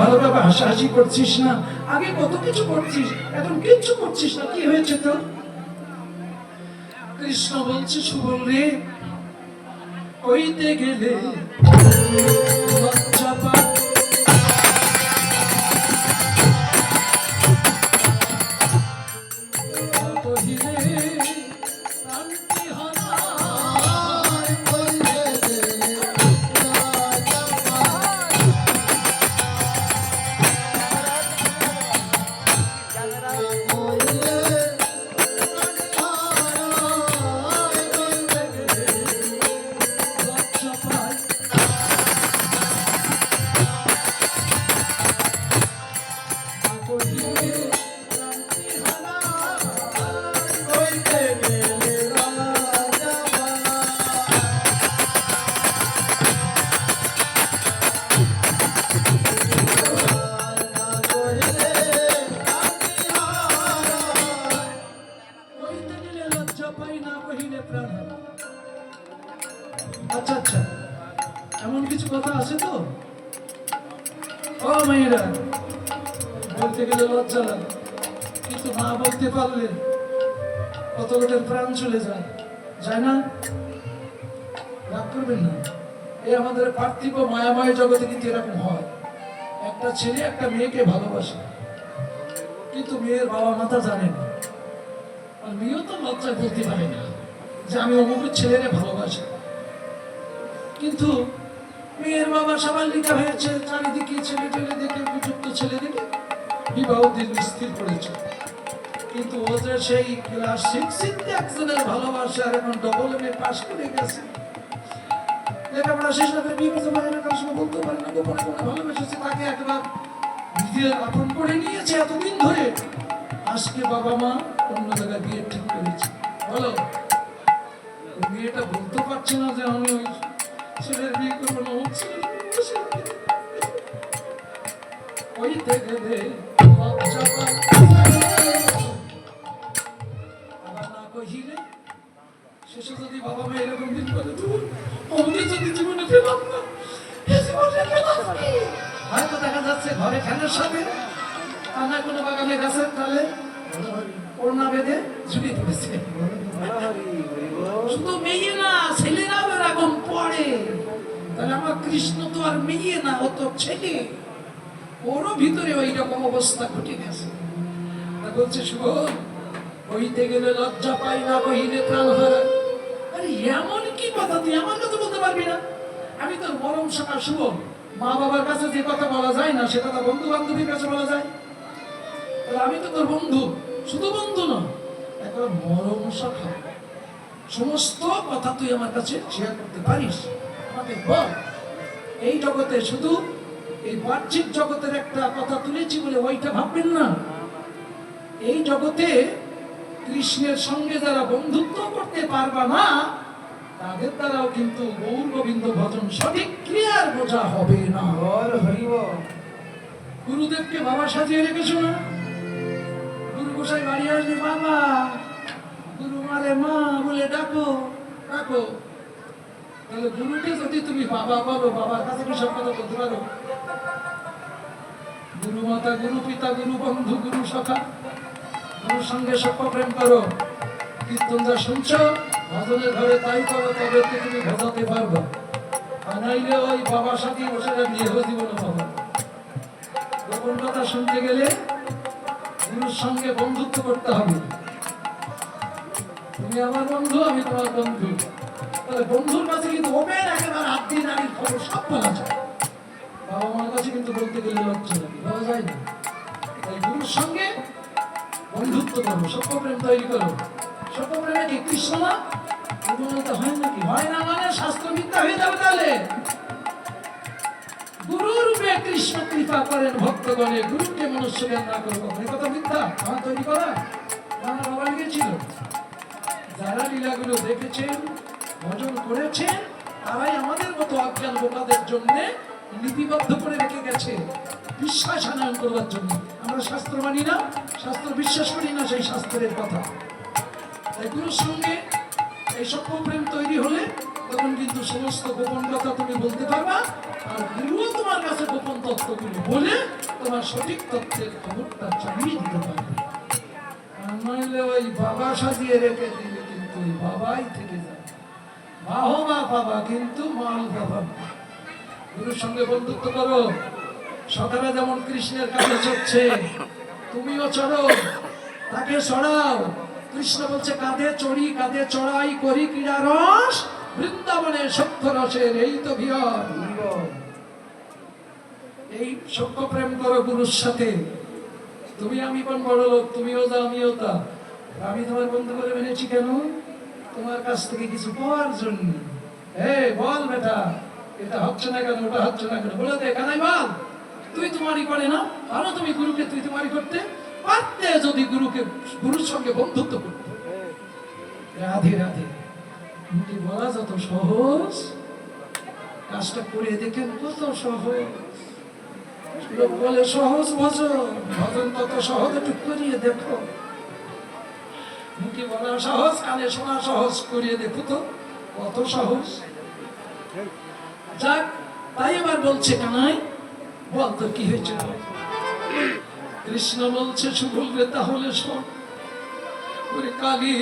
ভালোভাবে হাসাহাসি করছিস না, আগে কত কিছু করছিস, এখন কিচ্ছু করছিস না, কি হয়েছে তো? কৃষ্ণ বলছে, সুবল রে, কইতে গেলে লজ্জা পায়। আচ্ছা আচ্ছা, এমন কিছু কথা আছে তো? ও মেয়েরা, বলতে গেলে লজ্জা লাগে, কিন্তু না বলতে পারলে কত লোকের প্রাণ চলে যায়, যায় না? রাগ করবেন না, এই আমাদের পার্থিব মায়াময় জগতে কিন্তু এরকম হয়। একটা ছেলে একটা মেয়েকে ভালোবাসে, কিন্তু মেয়ের বাবা মাতা জানে না, আর মেয়েও তো লজ্জায় বলতে পারে না যে আমি অমুকের ছেলেরে ভালোবাসি। কিন্তু মেয়ের বাবা সবার লিখা হয়েছে, চারিদিকে ছেলে টেলে দেখে, উপযুক্ত ছেলে দেখে বিবাহ দিন স্থির করেছে। কিন্তু ও যে সেই ক্লাস 6 একজনের ভালোবাসে, আর এখন ডবল এম এ পাস করে গেছে, লেখাপড়া শেষ না করে বিয়ে করতে পারে না, কারোর সঙ্গে বলতে পারে না, গোপনে গোপনে ভালোবেসেছে, তাকে একবার নিজের আপন করে নিয়েছে এতদিন ধরে। আজকে বাবা মা অন্য জায়গায় বিয়ে ঠিক করেছে। বলো, বিয়েটা বলতে পারছে না যে আমি ওই ছেলের বিয়ে করবো না, ওইতে গেলে লজ্জা পায়। আবার না কহিলে শেষে যদি বাবা মা এরকম দিন করে, আমি যদি জীবনে পেলাম না, হয়তো দেখা যাচ্ছে ঘরে ফ্যানের সাথে, আর না কোনো বাগানে গাছের ডালে ওড়না বেঁধে ঝুলিয়ে পড়েছে। শুধু মেয়ে না, ছেলেরাও এরকম পড়ে। তাহলে আমার কৃষ্ণ তো আর মেয়ে না, ও তো ছেলে, ওরও ভিতরে ওই রকম অবস্থা ঘটে গেছে। বলছে, শুভন, কইতে গেলে লজ্জা পাই না কহিলে প্রাণ হারায়। আরে এমন কি কথা, তুই আমার কথা বলতে পারবি না? আমি তোর মরম শাখা শুভন, মা বাবার কাছে যে কথা বলা যায় না সে কথা বন্ধু বান্ধবীর কাছে বলা যায়। তাহলে আমি তো তোর বন্ধু, শুধু বন্ধু না, একবার মরম শাখা, সমস্ত কথা তুই আমার কাছে শেয়ার করতে পারিস। আমাকে বল, এই জগতে শুধু এই বাহ্যিক জগতের একটা কথা তুলেছি বলে ওইটা ভাববেন না। এই জগতে কৃষ্ণের সঙ্গে যারা বন্ধুত্ব করতে পারবা না, তাদের দ্বারাও কিন্তু গৌর গোবিন্দ ভজন সঠিক ক্লিয়ার বোঝা হবে না। গুরুদেবকে বাবা সাজিয়ে রেখেছো না? গুরু গোসাই বাড়ি আসলে বাবা, গুরু মারে মা বলে ডাকো ডাকো। তাহলে গুরুকে যদি তুমি বাবা বলো, বাবার কাছে কি সব কথা বলতে পারো? গুরু মাতা, গুরু পিতা, গুরু বন্ধু, গুরু সখা, গুরুর সঙ্গে সভ্য প্রেম করো। কীর্তন যা শুনছ ভজনের ঘরে তাই করো, তবে তো তুমি ভজাতে পারবে। আর নাইলে ওই বাবার সাথে বসে বিয়ে হয়ে দিব না বাবা। গোপন কথা শুনতে গেলে গুরুর সঙ্গে বন্ধুত্ব করতে হবে। তুমি আমার বন্ধু, আমি তোমার বন্ধু। তাহলে বন্ধুর কাছে কিন্তু ওপেন একেবারে আত্মীয় নারীর খবর সব বলা যায়। বাবা মার কাছে কিন্তু বলতে গেলে লজ্জা লাগে, বলা যায় না। তাই গুরুর সঙ্গে বন্ধুত্ব করো, সভ্য প্রেম তৈরি করো। সভ্য প্রেমে কি কৃষ্ণ না? হয় নাকি? হয় না, মানে শাস্ত্র মিথ্যা হয়ে যাবে। তাহলে গুরু রূপে কৃষ্ণ কৃপা করেন ভক্তগণে, গুরুকে মনুষ্য জ্ঞান না করবো, এই কথা মিথ্যা আমার তৈরি করা। আমার বাবা লিখেছিল, যারা লীলাগুলো দেখেছেন, ভজন করেছেন, তারাই আমাদের মতো অজ্ঞান বোকাদের জন্য লিপিবদ্ধ করে রেখে গেছে, বিশ্বাস আনয়ন করবার জন্য। আমরা শাস্ত্র মানি না, শাস্ত্র বিশ্বাস করি না সেই শাস্ত্রের কথা। তাই গুরুর সঙ্গে এই সভ্য প্রেম তৈরি হলে তখন কিন্তু সমস্ত গোপন কথা তুমি বলতে পারবা, আর গুরুও তোমার কাছে গোপন তত্ত্বগুলো বলে তোমার সঠিক তত্ত্বের খবরটা জানিয়ে দিতে পারবে। আর নইলে ওই বাবা সাজিয়ে রেখে দিলে কিন্তু ওই বাবাই থেকে যাবে, বাহবা বাবা কিন্তু মাল বাবা না। গুরুর সঙ্গে বন্ধুত্ব করো। সকালে যেমন কৃষ্ণের কাছে চড়ছে, তুমিও চড়ো, তাকে চড়াও। কৃষ্ণ বলছে কাঁধে চড়ি কাঁধে চড়াই করি ক্রীড়া রস, বৃন্দাবনে সখ্য রসের এই তো বিহার। এই সখ্য প্রেম করো গুরুর সাথে। তুমি আমি কোন বড় লোক, তুমিও তা আমিও তা। আমি তোমার বন্ধু করে মেনেছি কেন? তোমার কাছ থেকে কিছু পাওয়ার জন্য। বল বেটা, এটা হচ্ছে না কেন, ওটা হচ্ছে না কেন, বলে দে কানাই বল। তুই তোমারই করে না, ভালো তুমি গুরুকে তুই তোমারই করতে পারতে যদি গুরুকে গুরুর সঙ্গে বন্ধুত্ব করতে। রাধে রাধে মুখে বলা যত সহজ, কাজটা করে দেখেন কত সহজ। লোক বলে সহজ ভজন, ভজন তত সহজ, একটু করিয়ে দেখো। মুখে বলা সহজ, কানে শোনা সহজ, করিয়ে দেখো তো কত সহজ। যাক, তাই এবার বলছে কানাই বল তোর কি হয়েছে। কৃষ্ণ বলছে সুবল রে তাহলে শোন, ওরে কালী